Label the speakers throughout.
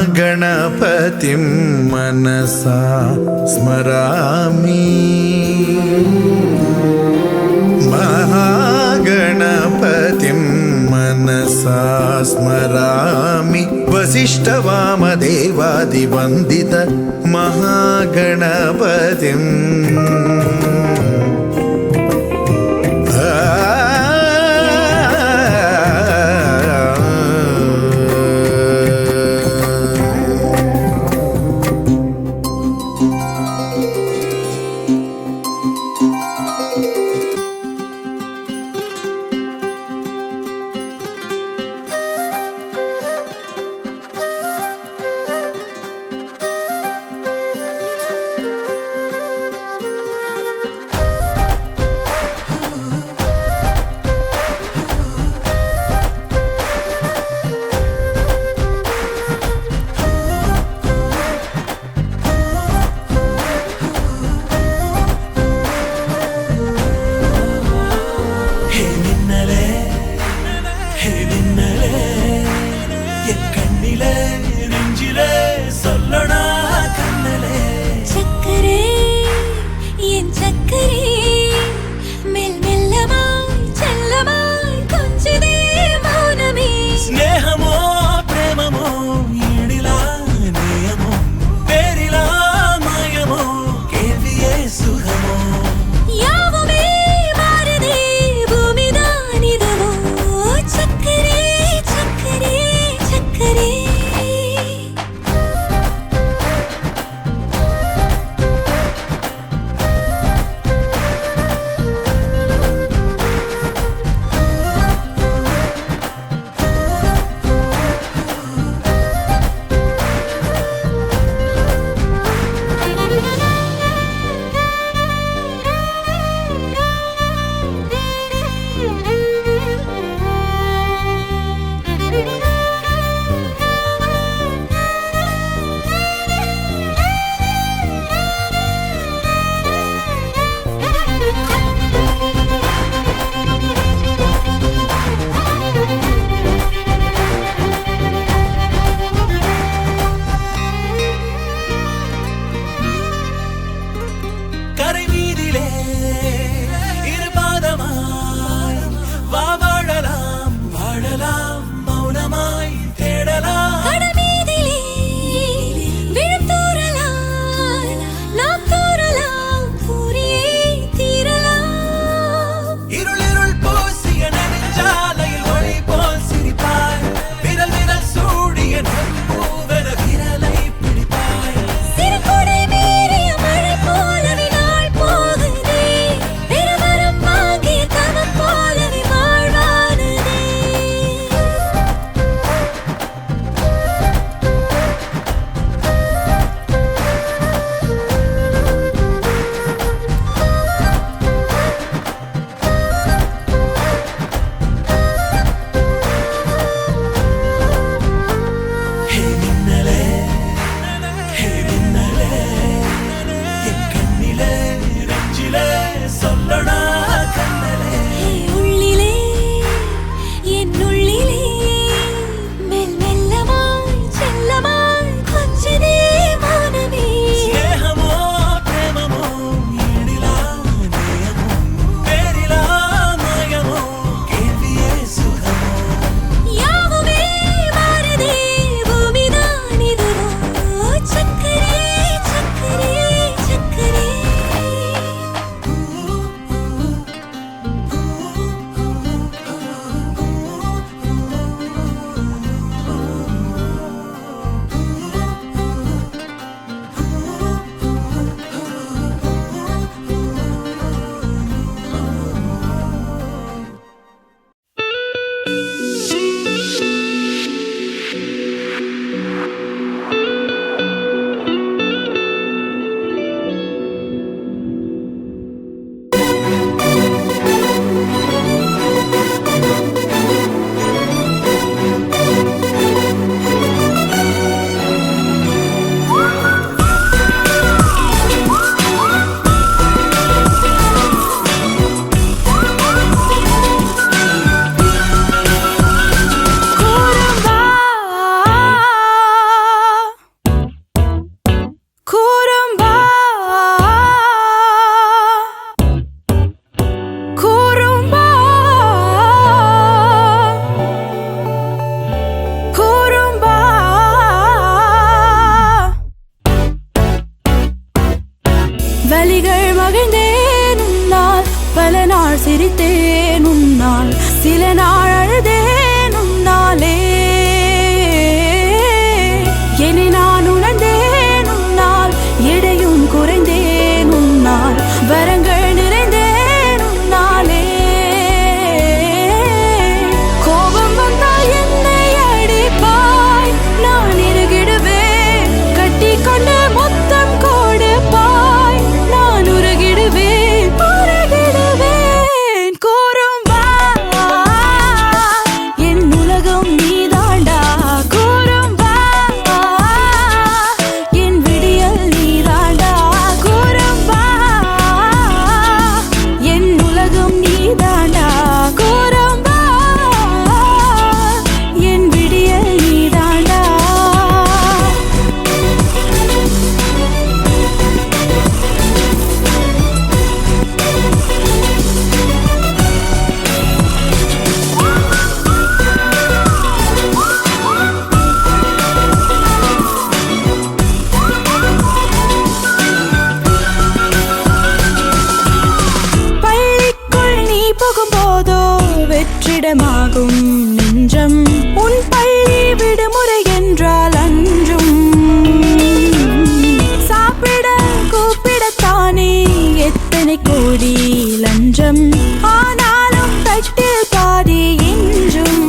Speaker 1: महागणपतिं मनसा स्मरामि महागणपतिं मनसा स्मरामि वसिष्ठवामदेवादिवन्दित महागणपतिम्
Speaker 2: இடமாகும் நெஞ்சம் உன் பள்ளி விடுமுறை என்றால் அன்றும் சாப்பிட கூப்பிடத்தானே எத்தனை கோடி லஞ்சம் ஆனாலும் கட்டில் பாதி என்றும்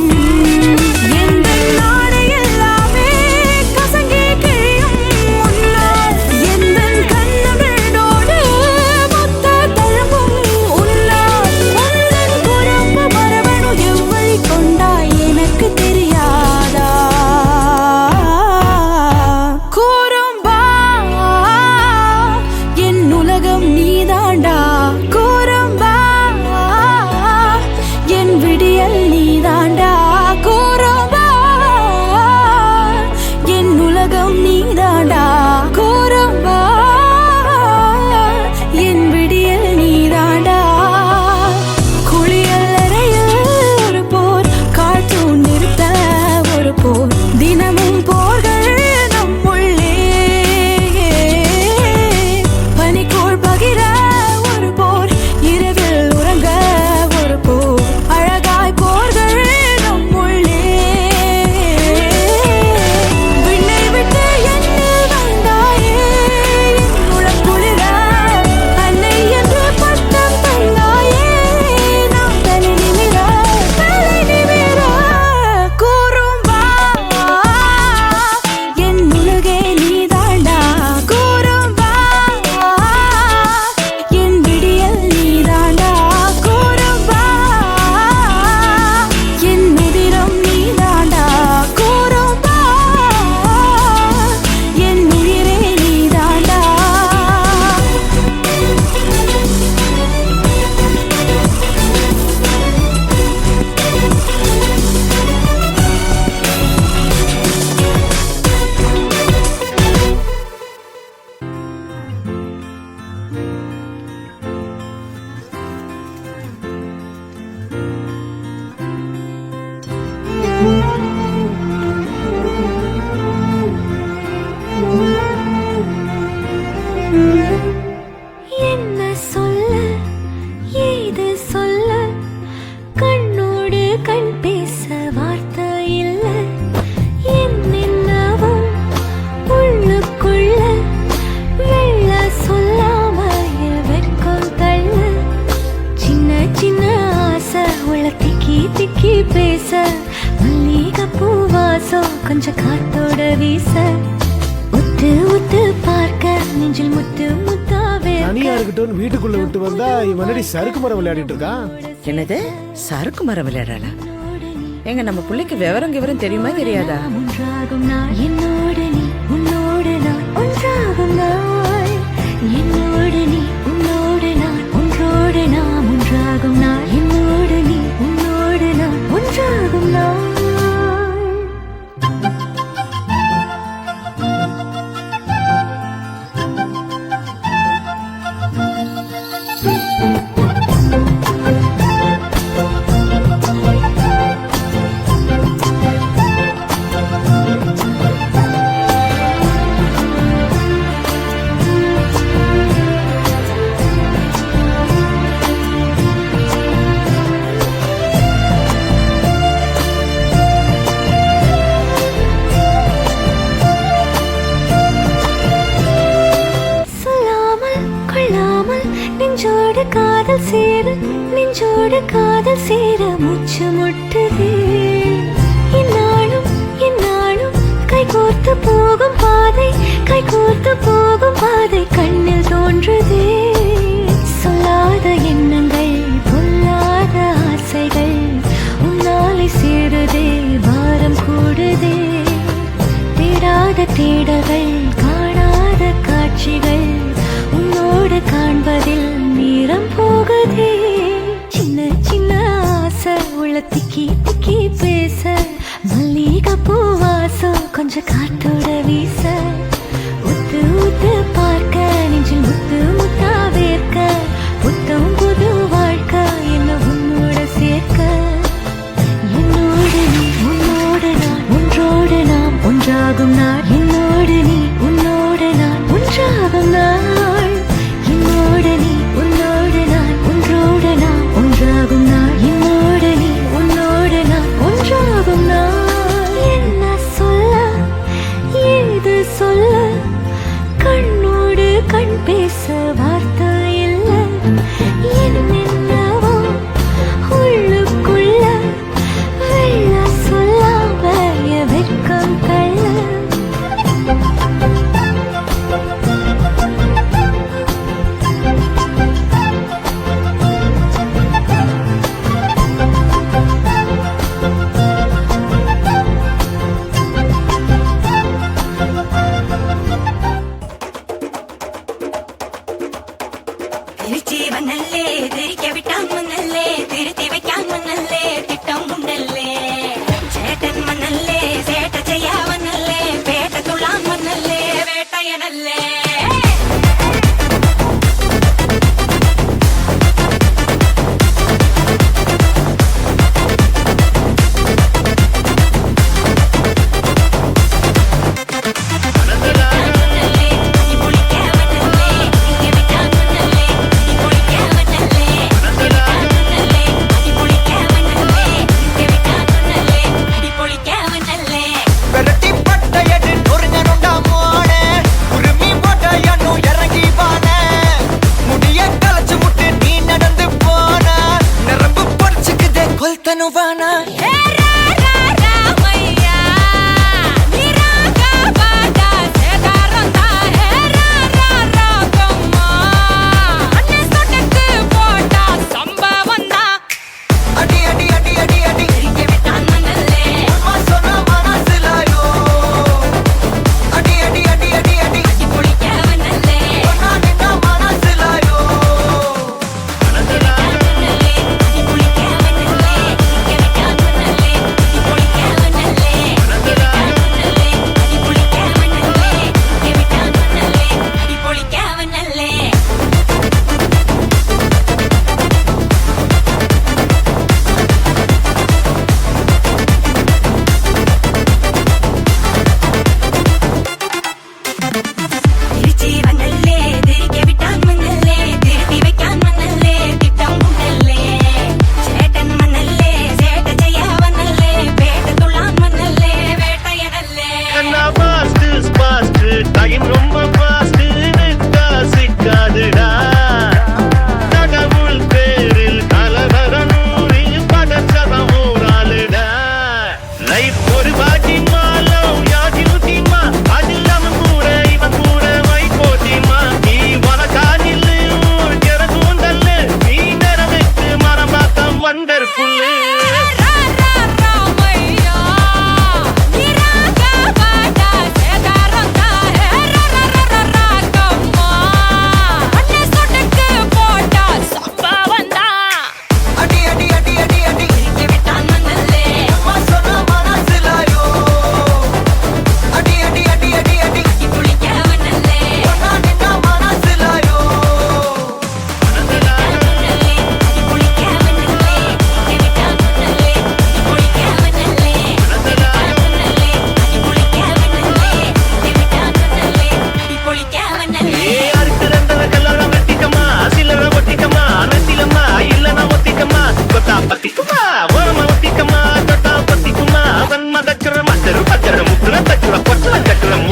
Speaker 3: என்ன சொல்ல ஏது சொல்ல கண்ணோடு கண் பேச வார்த்தை இல்ல என்னென்னவும் உள்ளுக்குள்ள வெள்ள சொல்லாம வெட்கம் தள்ள சின்ன சின்ன ஆசை உள்ள திக்கி திக்கி பேச மல்லிகை பூவாசம் கொஞ்சம் காத்தோட வீச உத்து உத்து பார்க்க நெஞ்சில் முத்து முத்தாவே
Speaker 4: தனியா இருக்கட்டும் வீட்டுக்குள்ள விட்டு வந்தா இவனடி சறுக்கு மரம் விளையாடிட்டு இருக்கான்.
Speaker 5: என்னது சறுக்கு மரம் விளையாடலாம்? எங்க நம்ம பிள்ளைக்கு விவரம் தெரியுமா தெரியாதா?
Speaker 3: ஒன்றாகும் நாள் என்னோடு நீ உன்னோடு நான் ஒன்றாகும் நாள் என்னோடு நீ உன்னோடு நான் ஒன்றோடு நாம் ஒன்றாகும் நாள் என்னோடு நீ உன்னோடு நான் ஒன்றாகும் நாள். நெஞ்சோடு காதல் சேர நெஞ்சோடு காதல் சேர மூச்சு முட்டுதே இந்நாளும் இந்நாளும் கைகோர்த்து போகும் பாதை கண்ணில் தோன்றுதே சொல்லாத எண்ணங்கள் பொல்லாத ஆசைகள் உன்னாலை சேருதே பாரம் கூடுதே தேடாத தேடல்கள் காணாத காட்சிகள் உன்னோடு காண்பதில் நேரம் போகுதே சின்ன சின்ன ஆசை உள்ள திக்கி திக்கி பேச மல்லிகை பூவாசம் கொஞ்சம் காத்தோட வீச உத்து உத்து பார்க்க நெஞ்சில் முத்து முத்தா வேர்க்க புத்தம் புது வாழ்க்கை என்ன உன்னோட சேர்க்க என்னோடு நீ உன்னோடு நான் ஒன்றோடு நாம் ஒன்றாகும் நாள் என்னோடு நீ உன்னோடு நான் ஒன்றாகும் நாள் என்னோடு நீ உன்னோடு நான் ஒன்றோடு நாம் ஒன்றாகும் நாள் என்னோடு நீ உன்னோடு
Speaker 6: அவள் தனுவானா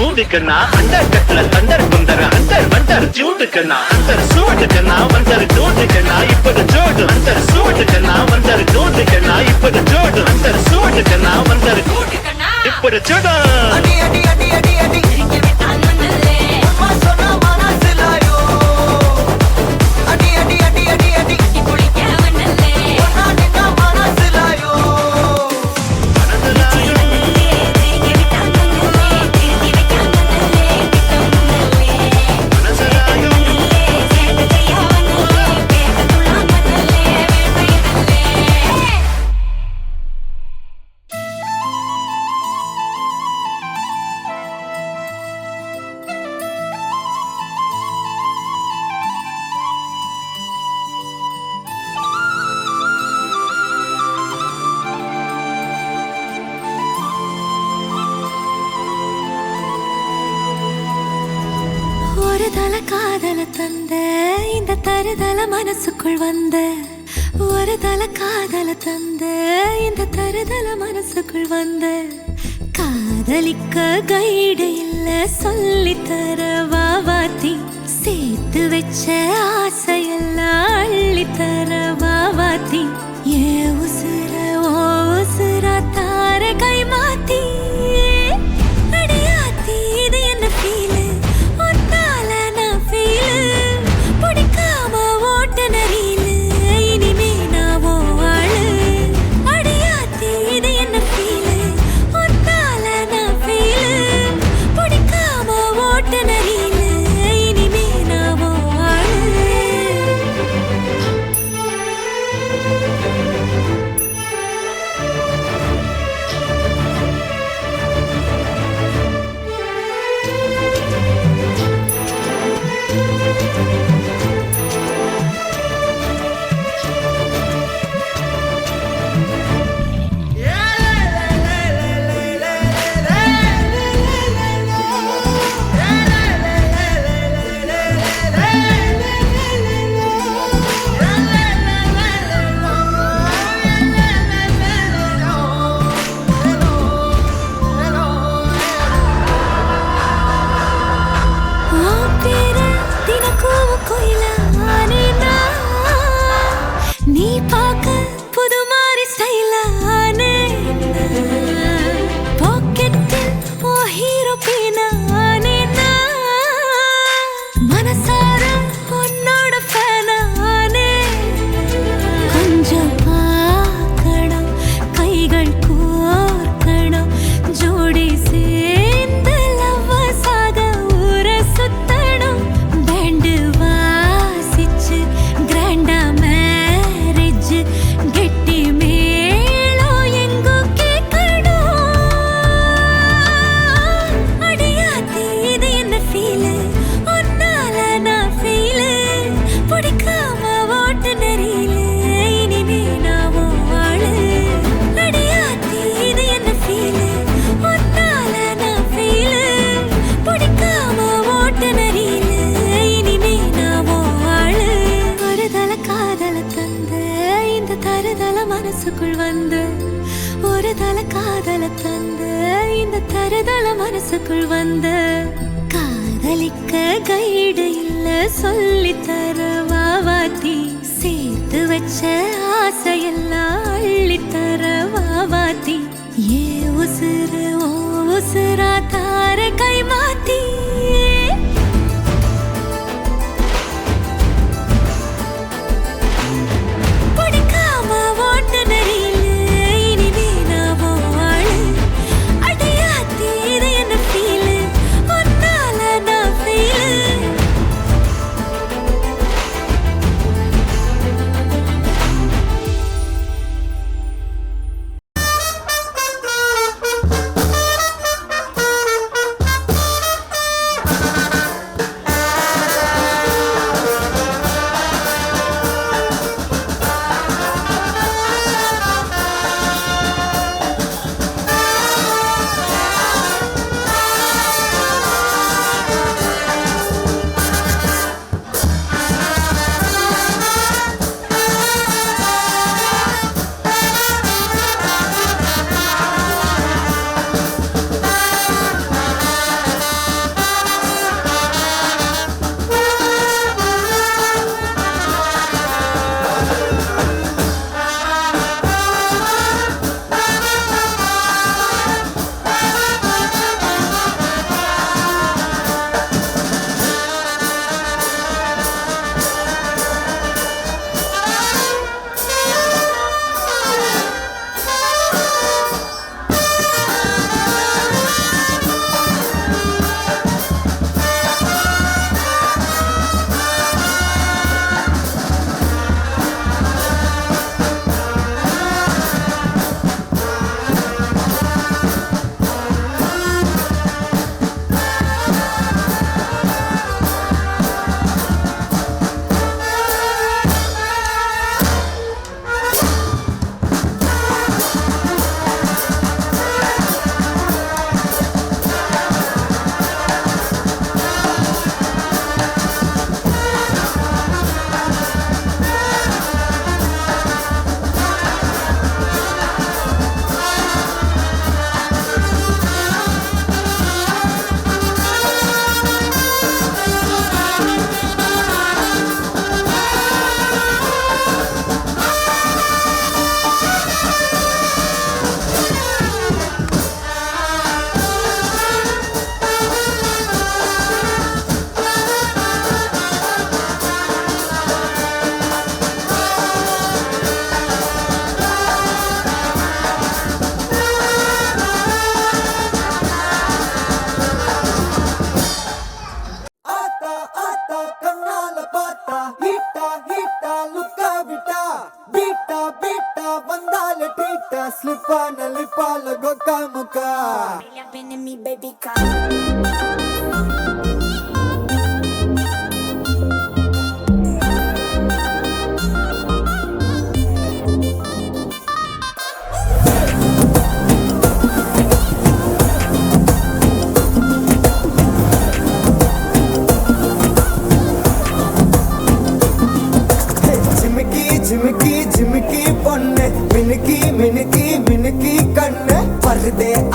Speaker 6: अंदर कटल अंदर कुंदर अंदर वंदर जूट करना अंदर सूट करना वंदर जूट करना इप्पद जोड़ अंदर सूट करना वंदर जूट करना इप्पद जोड़ अंदर सूट करना वंदर जूट करना इप्पद जोड़ अडी अडी अडी अडी अडी के बिटान मनले अम्मा सोना माना सिलायो अडी अडी अडी अडी अडी की पुली क्या मनले ओना निना माना सिलायो
Speaker 3: காதல தந்த இந்த தருதல மனசுக்குள் வந்த ஒரு தல காதல தந்த இந்த தருதல மனசுக்குள் வந்த காதலிக்க கைடு இல்ல சொல்லித்தர வாவாத்தி சேர்த்து வச்ச ஆசையெல்லாம் அள்ளித்தர வாவாத்தி ஏ உசுர ஓ உசுரா தார கை மாத்தி அடியாத்தி இது என்ன ஃபீல் வந்து ஒரு தல காதல தந்து இந்த தருதல மனசுக்குள் வந்து காதலிக்க கைடு இல்ல சொல்லி தர வாவாத்தி சேர்த்து வச்ச ஆசையெல்லாம் அள்ளி தர வாவாத்தி ஏ உசுறு ஓ உசுரா தார கை மாத்தி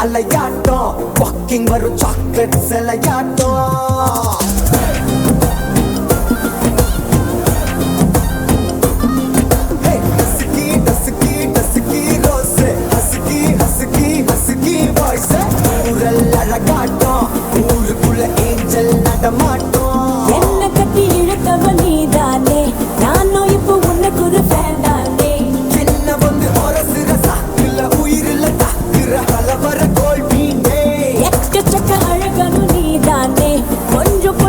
Speaker 7: அலையாட்டம் வாக்கிங் வரும் சாக்லேட் செலையாட்டம் அழகாட்டம் ஊருக்குள்ள ஏஞ்சல் நடமாட்டம்
Speaker 2: என்ன கட்டி இழுத்தவ நீதானே நானும் இப்போ உனக்கு ஒரு ஃபேன் தானே
Speaker 7: என்ன வந்து ஒரசுற சாக்குல உயிரில தாக்குற கலவர கோல் வீணே
Speaker 2: எக்கச்சக்க அழகனும் நீதானே கொஞ்சம்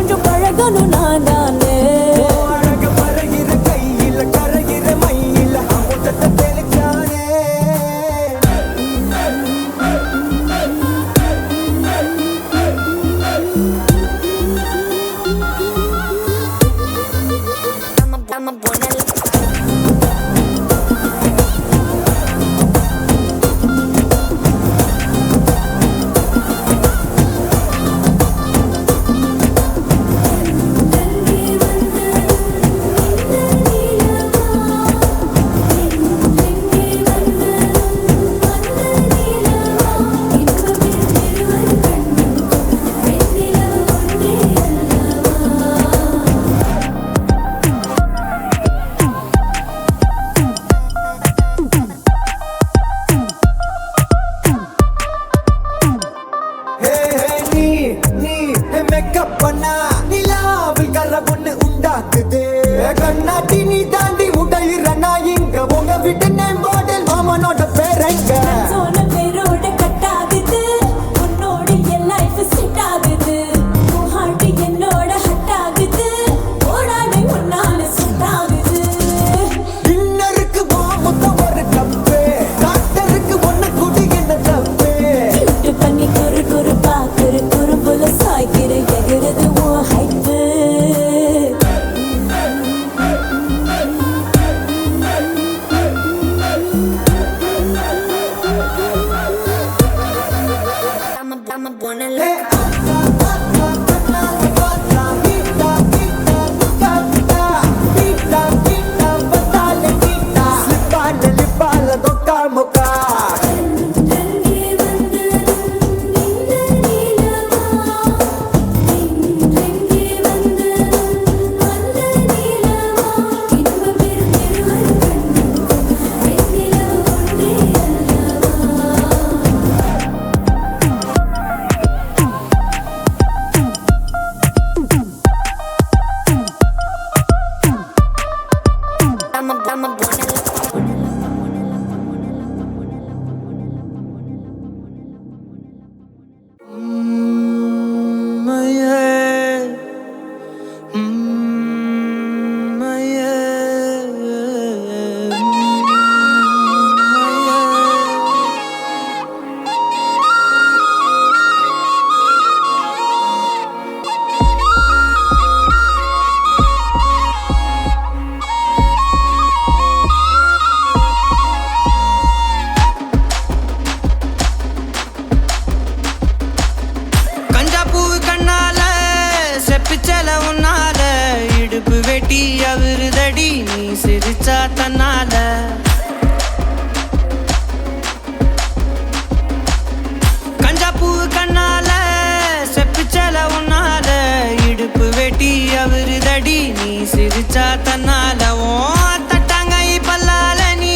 Speaker 8: சிரிச்சா தன்னாலவும் தட்டாங்கை பல்லால நீ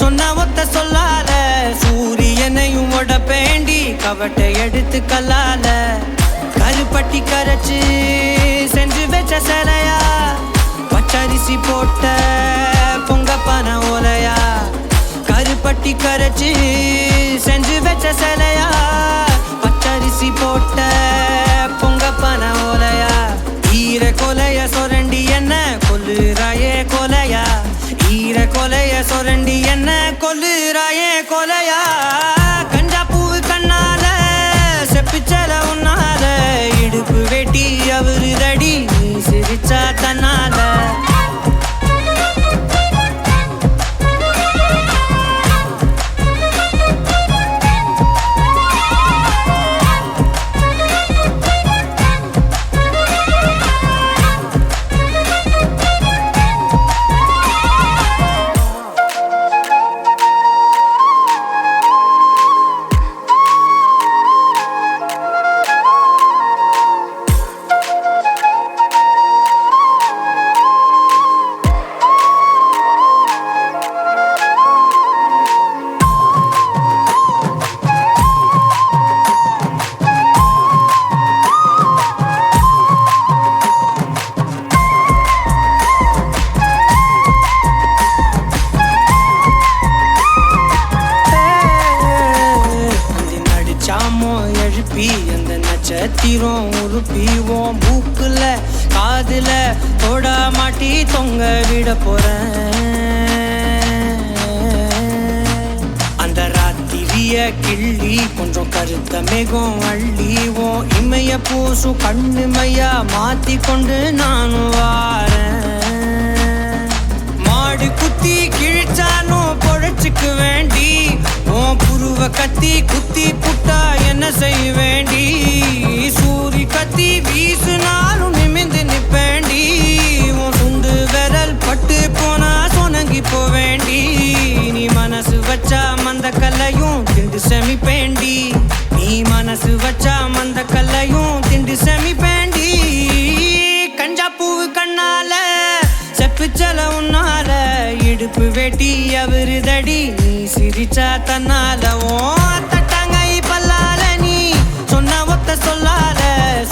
Speaker 8: சொன்ன ஒத்த சொல்லால சூரியனையும் உடப்பேண்டி கவட்டை எடுத்து கல்லால கருப்பட்டி கரைச்சு செஞ்சு வச்ச சிலையா பச்சரிசி போட்ட பொங்கப்பான ஓலையா கருப்பட்டி கரைச்சு செஞ்சு வச்ச சிலையா பச்சரிசி போட்ட பொங்கப்பான ஓலையா ஈர கொலைய சொரண்டி என்ன கொல்லுறாயே கொலையா ஈர கொலைய சொரண்டி என்ன கொல்லுறாயே கொலையா கஞ்சா பூவு கண்ணால செப்பிச்சல உன்னால இடுப்பு வெட்டி அவரு தடி நீ சிரிச்சா தன்னால நட்சத்திரம் உருப்பிவோம் மூக்குல காதுல தோடா மாட்டி தொங்க விட போறேன் அந்த ராத்திரிய கிள்ளி கொஞ்சம் கருத்த மேகம் அள்ளிவோம் இமைய பூசும் கண்ணுமையா மாத்தி கொண்டு நானும் வாரேன் மாடு குத்தி கிழிச்சாலும் பொழைச்சுக்கு வேண்டி உன் புருவ கத்தி குத்தி புட்டா என்ன செய்ய வேண்டி சூரி கத்தி வீசுனாலும் நிமிந்து நிப்பேண்டி உன் சுண்டு விரல் பட்டு போனா சொனங்கி போவேண்டி நீ மனசு வச்சா மந்த கல்லையும் திண்டு செமிப்பேண்டி நீ மனசு வச்சா மந்த கல்லையும் திண்டு செமிப்பேண்டி கஞ்சா பூவு கண்ணால செப்புச்சல உன்னால இடுப்பு வெட்டி அவரு தடி நீ சிரிச்சா தன்னாலவும் தட்டாங்கை பல்லால நீ சொன்ன ஒத்த சொல்லால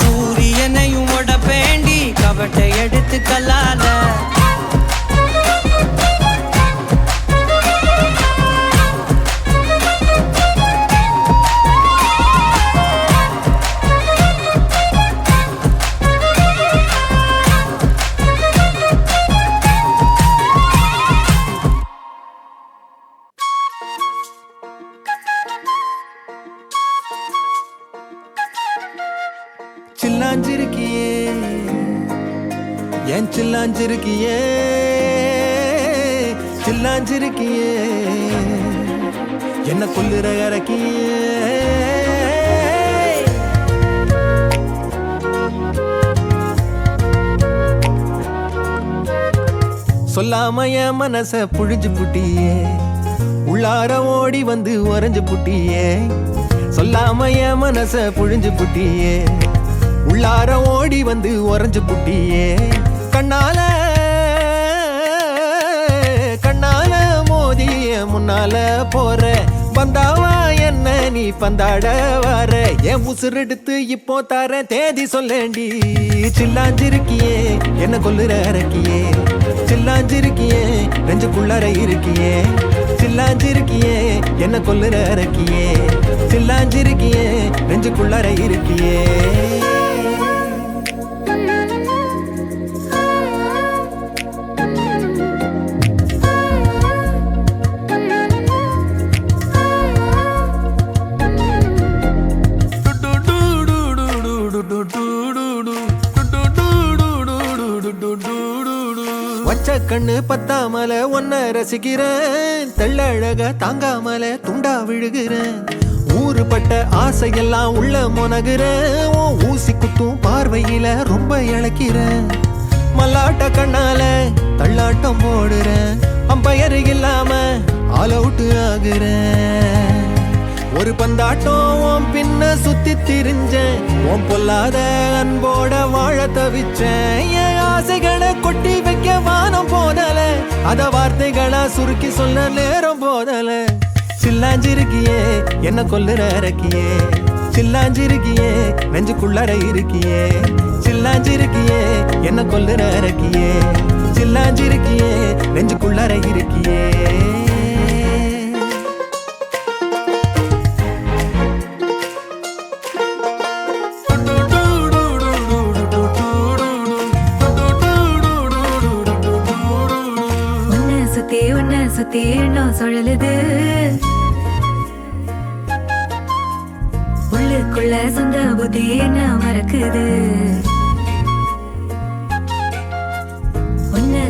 Speaker 8: சூரியனையும் உடப்பேண்டி கவட்டை எடுத்து கல்லால
Speaker 7: சில்லாஞ்சிருக்கியே ஏன் சில்லாஞ்சிருக்கியே சில்லாஞ்சிருக்கியே என்ன கொல்லுற இறக்கியே சொல்லாம என் மனச புழிஞ்சு புட்டியே உள்ளார ஓடி வந்து உறைஞ்சு புட்டியே சொல்லாம என் மனச புழிஞ்சு புட்டியே உள்ளார ஓடி வந்து உறைஞ்சு புட்டியே கண்ணால கண்ணால மோதிய முன்னால போற வந்தாவா என்ன நீ பந்தாட வர என் உசுரெடுத்து இப்போ தர தேதி சொல்லேண்டி சில்லாஞ்சிருக்கியே என்ன கொல்லுற இறக்கியே சில்லாஞ்சிருக்கியே நெஞ்சுக்குள்ளார இருக்கியே சில்லாஞ்சிருக்கியே என்ன கொல்லுற இறக்கியே சில்லாஞ்சிருக்கியே நெஞ்சுக்குள்ளார இருக்கியே வச்ச கண்ணு பத்தாமல ஒன்ன ரசிக்கிறேன் தெள்ளழக தாங்காமல துண்டா விழுகிறேன் ஊறுபட்ட ஆசையெல்லாம் உள்ள முனகுறேன் உன் ஊசி குத்தும் பார்வையில ரொம்ப இழக்கிறேன் மல்லாட்ட கண்ணால தள்ளாட்டம் போடுறேன் அம்பயர் இல்லாம ஆல் அவுட் ஆகுறேன் ஒரு பந்தாட்டம் உன் பின்ன சுத்தி திரிஞ்சேன் உன் பொல்லாத அன்போட வாழ தவிச்சேன் என் ஆசைகளை
Speaker 9: கொட்டி வைக்க வானம் போதல, அத வார்த்தைகளா சுருக்கி சொல்ல நேரம் போதல. சில்லாஞ்சிருக்கியே என்ன கொல்லுற அரக்கியே, சில்லாஞ்சிருக்கியே நெஞ்சுக்குள்ளற இருக்கியே, சில்லாஞ்சிருக்கியே என்ன கொல்லுற அரக்கியே, சில்லாஞ்சிருக்கியே நெஞ்சுக்குள்ளற இருக்கியே.
Speaker 3: உன்னை சுத்தி எண்ணம் சுழலுது, உள்ளுக்குள்ள சொந்த புத்தி என்ன மறக்குது. உன்னை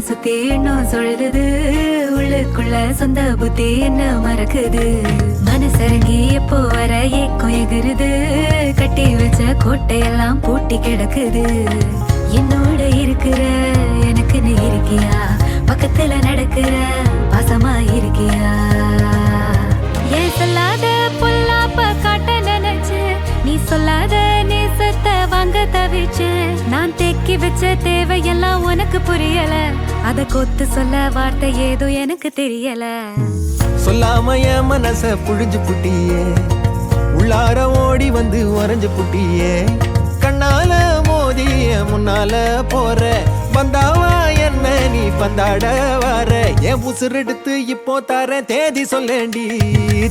Speaker 3: சுத்தி எண்ணம் சுழலுது, உள்ளுக்குள்ள சொந்த புத்தி என்ன மறக்குது. மனசரங்கி எப்போ வர ஏக்கம் எகுருது, கட்டி வச்ச கோட்டையெல்லாம் பூட்டி கிடக்குது. என்னோட இருக்கிற எனக்குன்னு இருக்கியா, பக்கத்துல நடக்கிற பாசமா இருக்கியா. ஏன் சொல்லாத பொல்லாப்ப காட்ட நினைச்சு, நீ சொல்லாத நேசத்தை வாங்க தவிச்சு. நான் தேக்கி வச்ச தேவையெல்லாம் உனக்கு புரியல, அத கொத்து சொல்ல வார்த்தை ஏதோ எனக்கு தெரியல.
Speaker 9: சொல்லாம என் மனச புழிஞ்சு புட்டியே, உள்ளார ஓடி வந்து உறைஞ்சு புட்டியே. கண்ணால மோதிய முன்னால போற, வந்தாவா என்ன நீ பந்தாட வர. என் உசுரெடுத்து இப்போ தர தேதி சொல்லேண்டி.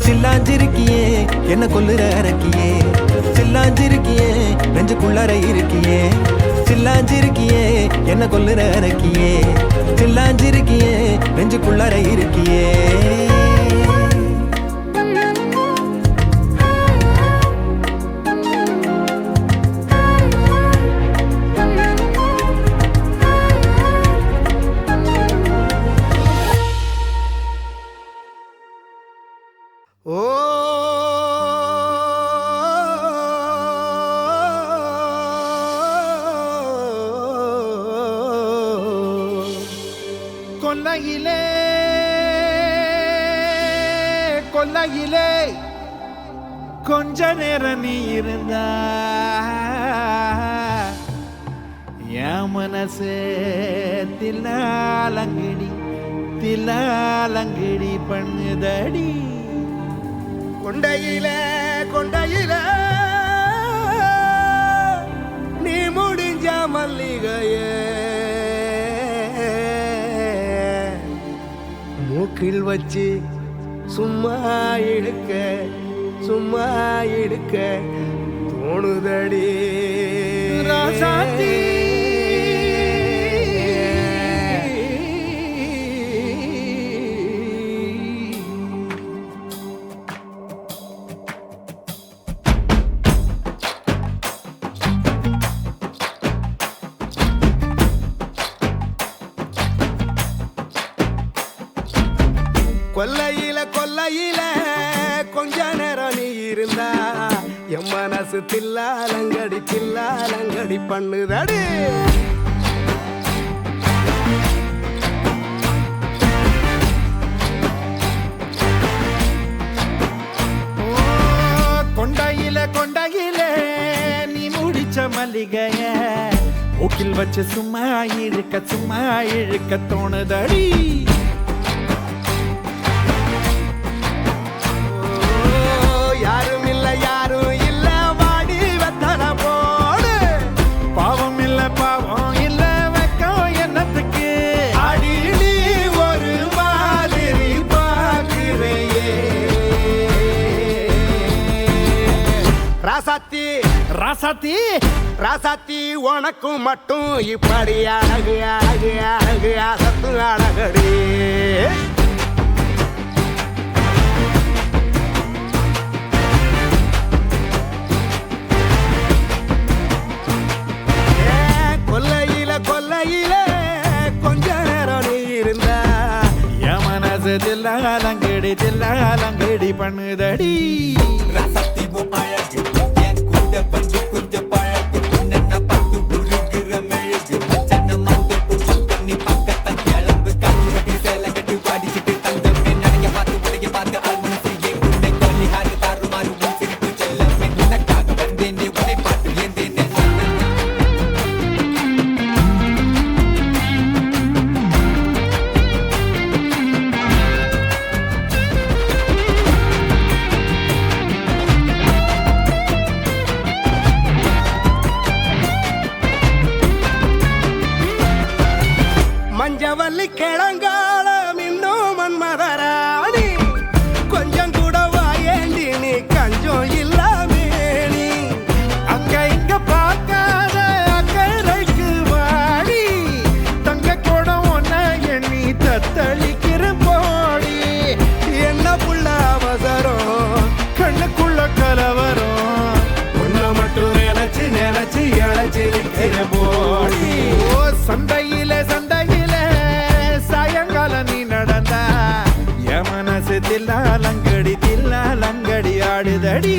Speaker 9: சில்லாஞ்சிருக்கியே என்ன கொல்லுற அரக்கியே, சில்லாஞ்சிருக்கியே நெஞ்சுக்குள்ளற இருக்கியே, சில்லாஞ்சிருக்கியே என்ன கொல்லுற அரக்கியே, சில்லாஞ்சிருக்கியே நெஞ்சுக்குள்ளற இருக்கியே.
Speaker 1: ஓ கொல்லையிலே கொல்லையிலே கொஞ்ச நேரம் நீ இருந்தா, என் மனசே தில்லாலங்கடி தில்லாலங்கடி பண்ணுதடி. கொண்டையில கொண்டையில நீ முடிஞ்ச மல்லிகையே, மூக்கில் வச்சு சும்மா இழுக்க தோணுதடி ராசாத்தி. கொல்லையில கொல்லையில கொஞ்ச நேரம் நீ இருந்தா, என் மனசு தில்லாலங்கடி பண்ணுதடி. கொண்டையில நீ முடிச்ச மல்லிகைய, மூக்கில் வச்சு சும்மா இழுக்க தோணுதடி. யாரும் இல்ல வாடி வெத்தல போடு, பாவம் இல்ல வெக்கம் என்னத்துக்கு. அடி நீ ஒரு மாதிரி பார்க்கிறையே ராசாத்தி ராசாத்தி ராசாத்தி, உனக்கும் மட்டும் இப்படி அழகு அசத்து அழகடி. கொல்லையில கொஞ்ச நேரம் நீ இருந்தா, என் மனசு தில்லாலங்கடி பண்ணுதடி. மல்லி கிழங்காலம் இன்னும் மன்மதராணி கொஞ்சம் கூட வாயேண்டி நீ கஞ்சம் இல்லாமே நீ அங்க இங்க பார்க்காத அக்கறைக்கு வாடி தங்க கூட ஒன்ன எண்ணி தத்தளிக்கிற போடி என்ன புள்ள அவசரம் கண்ணுக்குள்ள கலவரம் உன்னை மட்டும் நினைச்சு நினைச்சு இழைச்சி நிற்கிற போடி ஓ சந்தையில சாயங்காலம் நீ நடந்தா என் மனசு தில்லாலங்கடி ஆடுதடி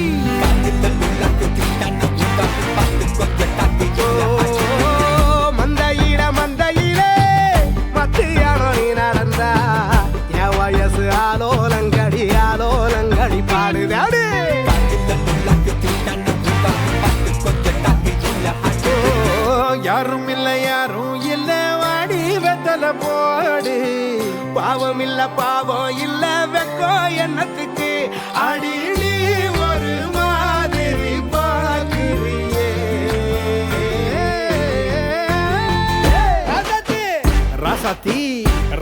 Speaker 1: மந்தையில மத்தியானம் நீ நடந்தா என் வயசு ஆலோலங்கடி பாடுதாடு யாரும் இல்ல வாடி வெத்தல போடு பாவம் இல்ல வெக்கோ என்னத்துக்கு அடிடி ஒரு மாதிரி பாக்குறியே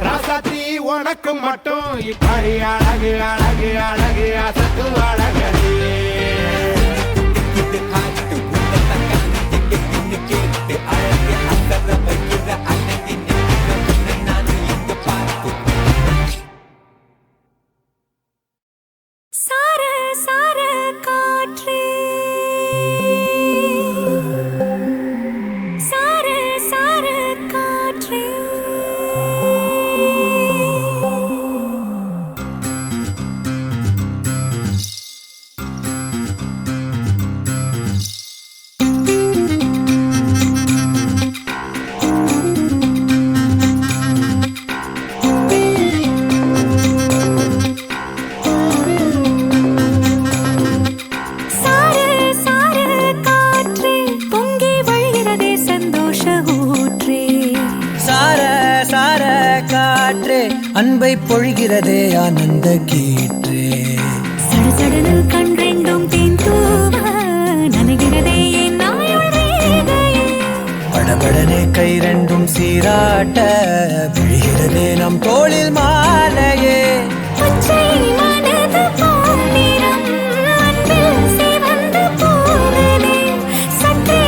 Speaker 1: ராசாத்தி உனக்கு மட்டும் இப்படி அழகு அசத்து அழகடி
Speaker 3: சார சார காற்றே சார சார காற்றே
Speaker 8: அன்பை பொழிகிறதே ஆனந்த கீற்றே
Speaker 3: சடசடனில் கண் ரெண்டும் தேன் தூவ நனைகிறதே என் நாயுள் ரேகையே
Speaker 8: படபடனே கை ரெண்டும் சீராட்ட விழுகிறதே நம் தோளில் மாலையே
Speaker 3: பச்சை மனது பொன்னிறம் அன்பில் சிவந்து போகுதே சற்றே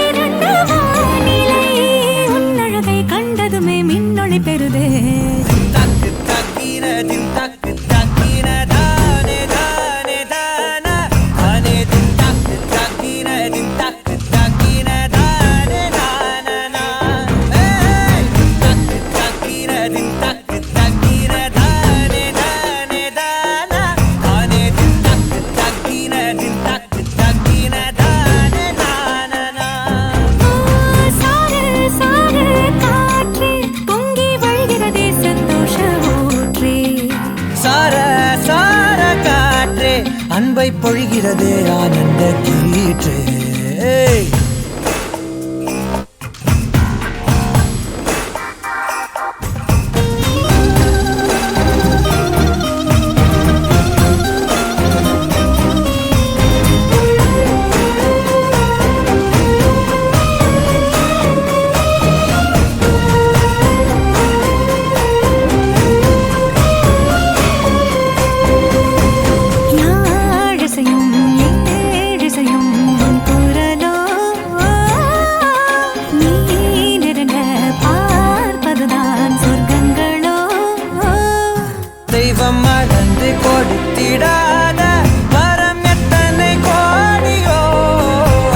Speaker 3: இருண்ட வானிலை உன்னழகை கண்டதுமே மின்னொளி பெறுதே
Speaker 8: அன்பை பொழிகிறதே ஆனந்த கீற்றே கொடுத்திடாத வரம் எத்தனை கோடியோ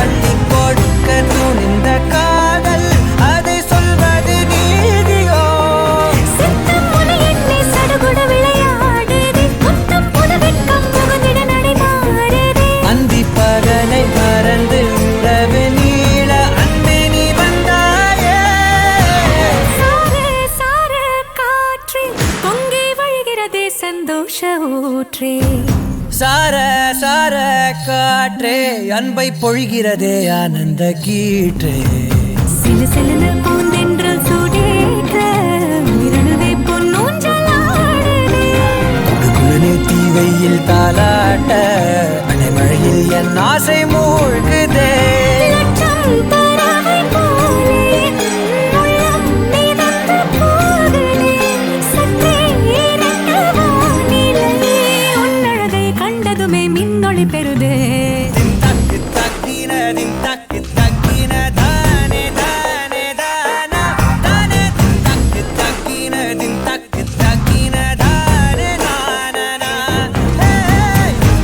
Speaker 8: அள்ளி கொடுக்க துணிந்த காதல் அதை சொல்வது நீதியோ
Speaker 3: சித்தம் முனை எண்ணி சடுகுட விளையாடுதே முத்தம் புதுவெட்கம் புகுந்திட நடைமாறுதே
Speaker 8: அந்தி பகலை மறந்து உறவு நீள அன்பே நீ வந்தாயே
Speaker 3: சார சார காற்றே பொங்கி வழிகிறதே சந்தோஷ ஊற்றே
Speaker 8: சார சார காற்றே அன்பை பொழிகிறதே ஆனந்த கீற்றே
Speaker 3: சிலு சிலுன்னு பூந்தென்றல் சூடேற்ற உயிரணுவே பொன்னூஞ்சலாடுதே
Speaker 8: குழுகுழுனே தீவையில் தாலாட்ட அலைமழையில் என் ஆசை மூழ்குதே
Speaker 3: லட்சம் பறவை போலே உள்ளம் மிதந்து போகுதே
Speaker 2: ஒளி பெறுதே
Speaker 8: தின் தக்கு தக்கின தின் தக்கு தக்கின தானே தானே தானா தானே தின் தக்கு தக்கின தின் தக்கு தக்கின தானே நானா ஹே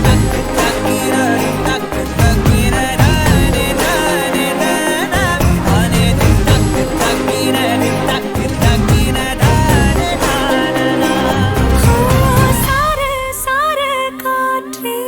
Speaker 8: தக்கு தக்கின தின் தக்கு தக்கின தானே தானே தானா தானே தின் தக்கு தக்கின தின் தக்கு தக்கின தானே நானா
Speaker 2: சார சார காற்றே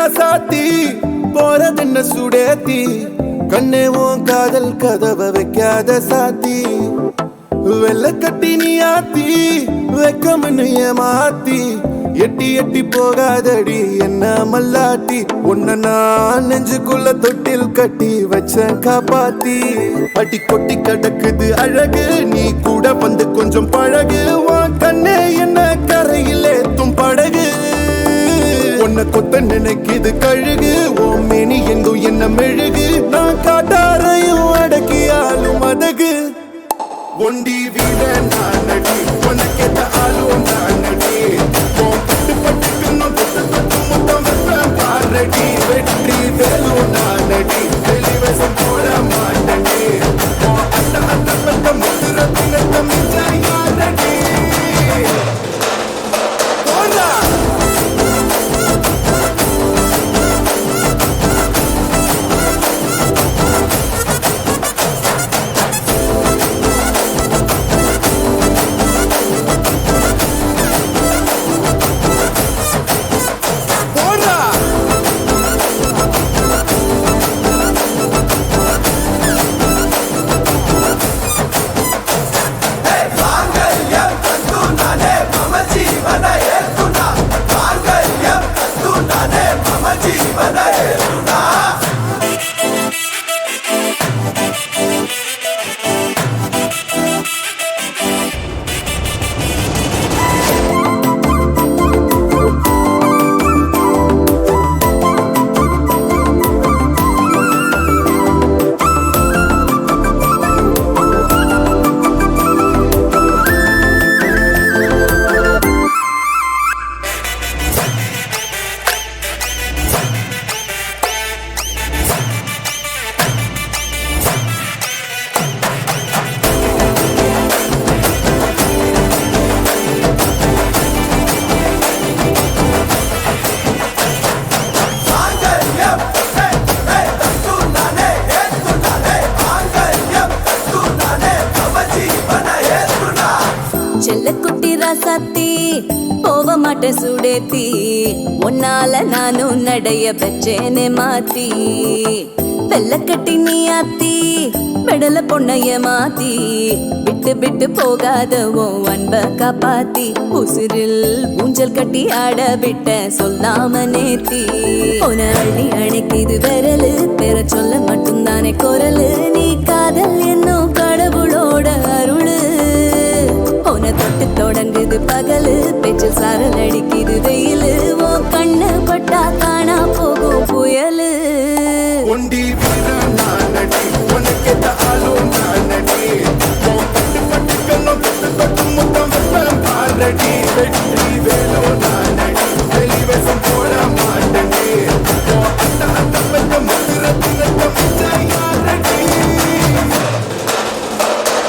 Speaker 1: ராசாத்தி போறதென்ன சுடேத்தி கண்ணே உன் காதல் கதவை வைக்காத சாத்தி வெள்ள கட்டி நீ ஆத்தி வெக்கமன்னு ஏமாத்தி எட்டி எட்டி போகாதடி என்ன மல்லாட்டி உன்ன நான் நெஞ்சுக்குள்ள தொட்டில் கட்டி வச்சேன் காப்பாத்தி அடி கொட்டி கிடக்குது அழகு நீ கூட வந்து கொஞ்சம் பழகு உன் கண்ணே என்ன கரையில் ஏத்தும் படகு உன்னை கொத்த நினைக்குது கழுகு ஓம் மேனி எங்கும் என்ன மெழுகு நான் காட்டாரையும் அடக்கியாலும் அதகு ஒண்டி வீட நான் நடி உனக்கேத்த ஆளும் நான் நடி பட்டு பட்டுக்கணும் தொட்டு தொட்டு முத்தம் வைப்பேன் பாரடி வெற்றி வேலும் நான் நடி வெளிவசம் போட மாட்டடி அட்ட அட்ட பட்ட முத்துர பின்னத்த மிஞ்சாய் யாரடி போடா
Speaker 2: செல்லக்குட்டி ராசாத்தி போக மாட்டேன் சுடேத்தி உன்னால நானும் நடைய பெற்றேனே மாத்தி வெள்ளக்கட்டி நீ ஆத்தி பெடல பொண்ணைய மாத்தி விட்டு விட்டு போகாத உன் அன்ப காப்பாத்தி உசிரில் ஊஞ்சல் கட்டி ஆட விட்ட சொல்லாம நேத்தி உன அள்ளி அணைக்குது விரலு பெற சொல்ல மட்டும் தானே குரலு நீ காதல் என்னும் கடவுளோட அருளு உன தொட்டு தொடங்குது பகலு பேச்சில் சாரல் அடிக்குது வெயிலு ஓ கண்ணு பட்டா காணா போகும் புயலு
Speaker 1: ஒண்டி வீர நான் நடி உனக்கேத்த ஆளும் நான் நடி பட்டு பட்டுக்கணும் தொட்டு தொட்டு முத்தம் வைப்பேன் பாரடி வெற்றி வேலும் நான் நடி வெளிவசம் போட மாட்டடி அட்ட அட்ட பட்ட முத்துர பின்னத்த மிஞ்சாய் யாரடி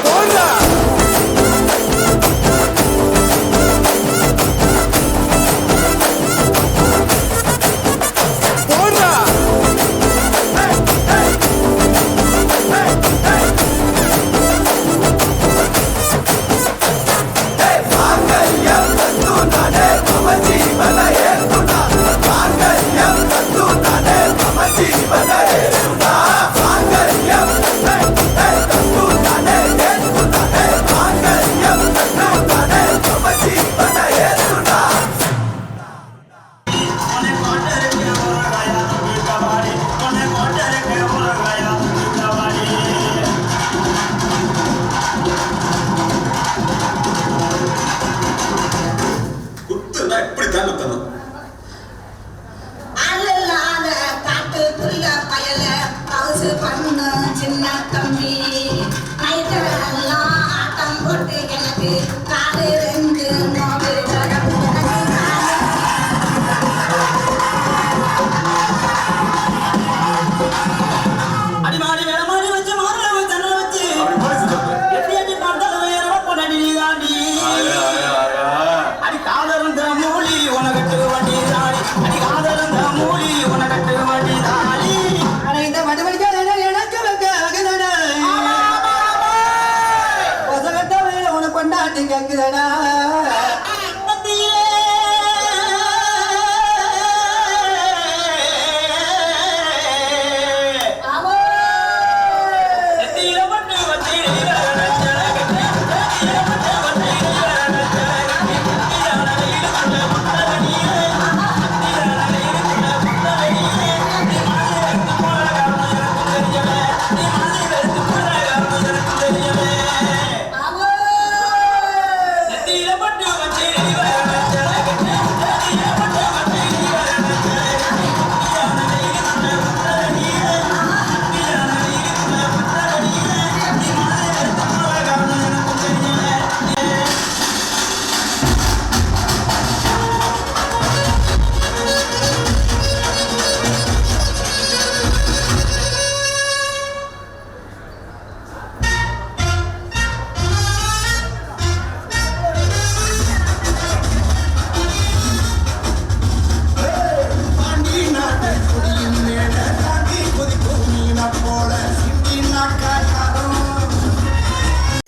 Speaker 1: போடா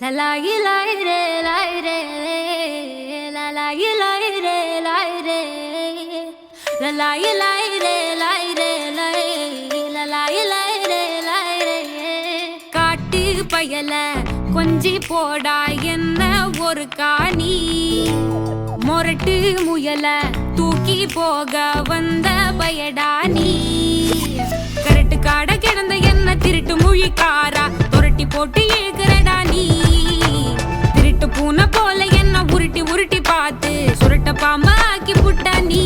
Speaker 3: லலாயி லாய் ரே லாய் ரே லலாயி லாய் ரே லாய் ரே லலாயி லாய் ரே லாய் ரே லலாயி லாய் ரே லாய் ரே காட்டு பயல கொஞ்சி போடா என்ன ஒரு காணி மொரட்டு முயல தூக்கி போக வந்த பயடா நீ கரட்டு காட கிடந்த என்ன திருட்டு முழிக்காரா துரட்டி போட்டு ஏகுறடா நீ திருட்டு பூனை போல என்ன உருட்டி உருட்டி பார்த்து சுருட்ட பாம்பா ஆக்கி புட்ட நீ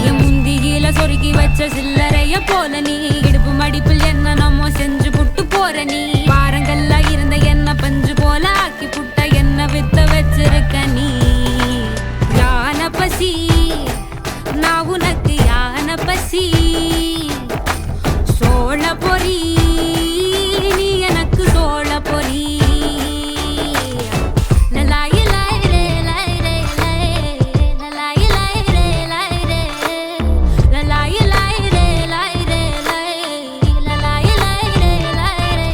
Speaker 3: என் முந்தியில சொருகி வச்ச சில்லறைய போல நீ இடுப்பு மடிப்பில் என்ன நம்ம செஞ்சு புட்டு போற நீ பாரங்கள்ல இருந்த என்ன பஞ்சு போல ஆக்கி புட்ட என்ன வித்த வச்சிருக்க நீ யான பசி நான் உனக்கு யான பசி சோழ பொறி நீ எனக்கு சோழ பொறி லலாயி லாய் ரே லாய் ரே லலாயி லாய் ரே லாய் ரே லலாயி லாய் ரே லாய் ரே லலாயி லாய் ரே லாய் ரே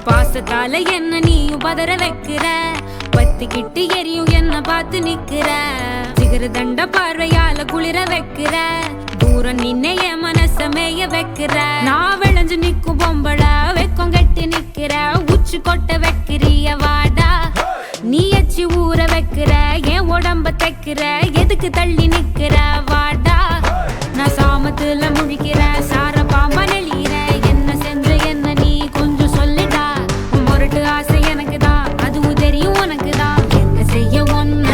Speaker 3: பாசத்தால என்ன நீயும் பதற வைக்கிற பத்திக்கிட்டு எரியும் என்ன பார்த்து நிக்கிற சிகர தண்ட பார்வையால குளிர வைக்கிற தூரம் நின்ன என் மனச மேய வைக்கிற நான் விளைஞ்சு நிக்கும் பொம்பள வெக்கம் கட்டி நிக்கிற உச்சி கொட்ட வைக்கிறிய வாடா நீ எச்சி ஊற வைக்கிற என் உடம்ப தைக்கிற எதுக்கு தள்ளி நிக்கிற வாடா நான் சாமத்துல முழிக்கிற சார பாம்பா நெளியிற என்ன செஞ்ச என்ன நீ கொஞ்சம் சொல்லிடா மொரட்டு ஆசை எனக்கு தான் அதுவும் தெரியும் உனக்கு தான் என்ன செய்ய ஒன்ன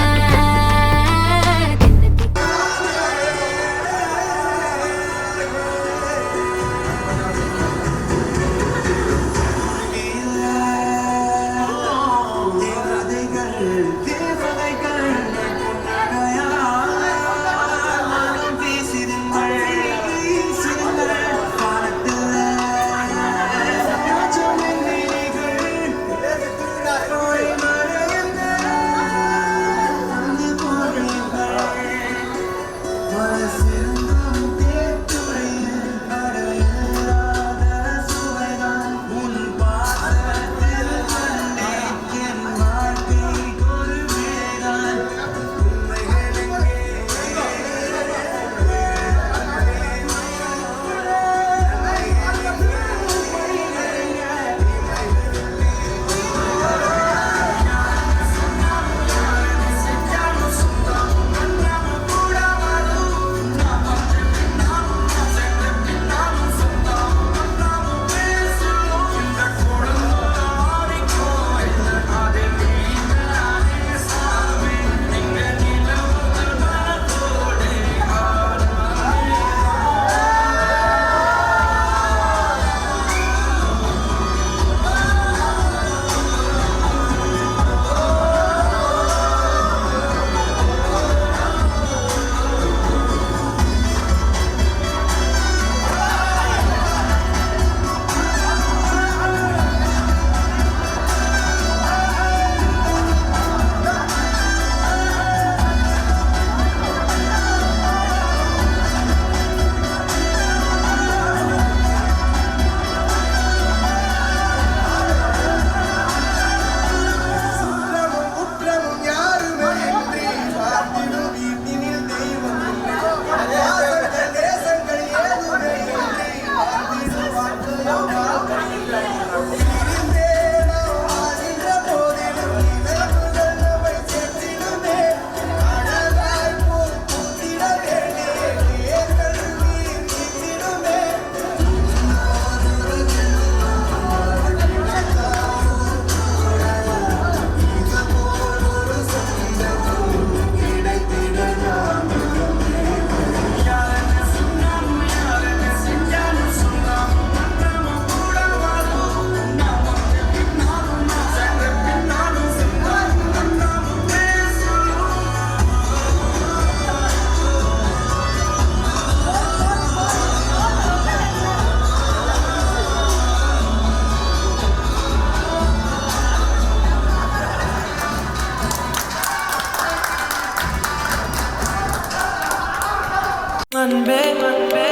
Speaker 8: அன்பே அன்பே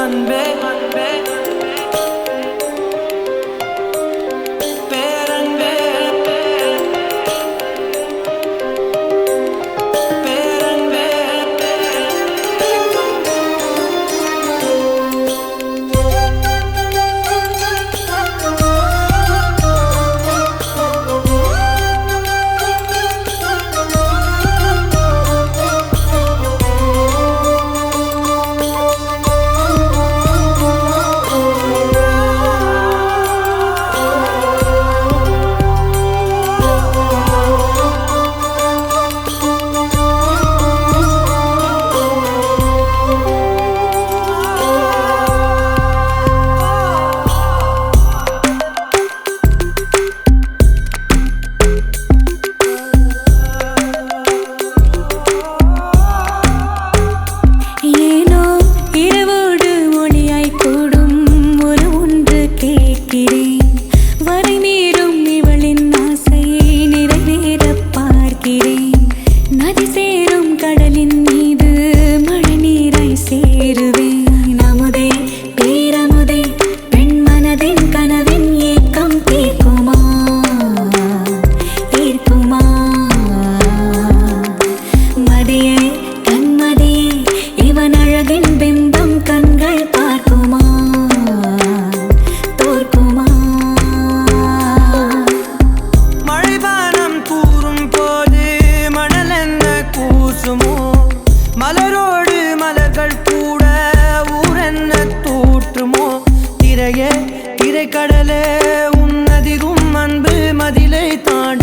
Speaker 8: அன்பே அன்பே பேரன்பே பேரன்பே
Speaker 3: ஏனோ இரவோடு ஒளியாய் கூடும் ஒரு ஒன்று கேட்கிறேன் வரை மீறும் இவளின் ஆசையை நிறைவேற பார்க்கிறேன் நதி சேரும் கடலின் மீது மழை நீராய் சேருவேன் அமுதே பேரமுதே பெண் மனதின் கனவின் ஏக்கம் தீர்க்குமா தீர்க்குமா மதியே கண்மதியே இவன் அழகின் பிம்பம் கண்கள் பார்க்குமா தோற்குமா
Speaker 8: மழைவானம் கூறும் போது மணல் என்ன கூசுமோ மலரோடு மலர்கள் கூட ஊரென்ன தூற்றுமோ திரையே திரைக்கடலே உன்னதிரும் அன்பு மதிலை தாண்டி